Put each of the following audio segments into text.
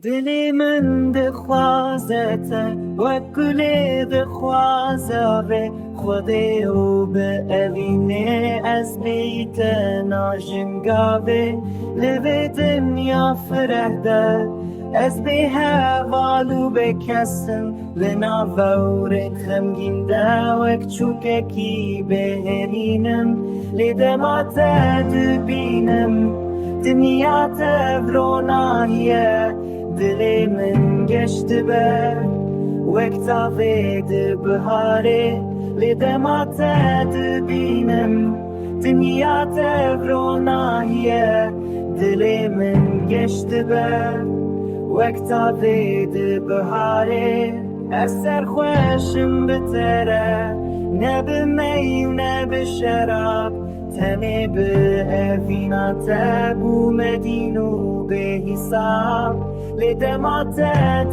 دلی من دخوازته و گلی دخوازه خودی او به اوینه از بیت ناجنگاوه لبه دنیا فرهده از به حوالو بکسم لناور خمگین داوک چوککی بهرینم لدمات دبینم دنیا تفرونایه دلی من گشت به وقتا د بهاره لدمات دبینم دنیا تفرونایه دلی من گشت به وقتا د بهاره اثر خوشم بتره نه به می و نه به شراب تنه به اوینا تبو مدینو به حساب لدمات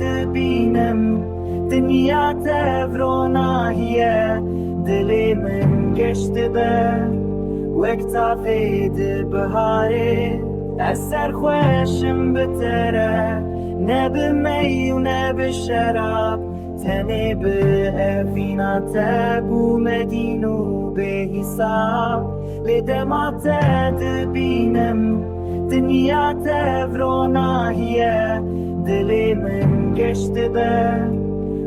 دبینم دنیا تفرونایه دلی من گشت به وقتا د بهاره اثر خوشم بتره نه به می و نه به شراب تنه به اوینا تبو مدینو به حساب لدمات دبینم دنیا تفرونایه دلی من گشت به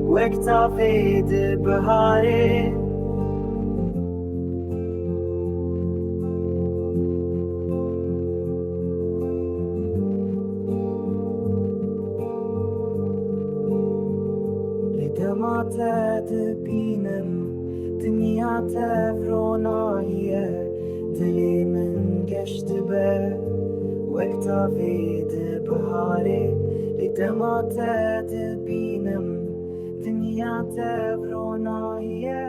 وقتا د بهاره لدمات دبینم دنیا تفرونایه دلی من گشت به وقتا د بهاره لدمات دبینم دنیا تفرونایه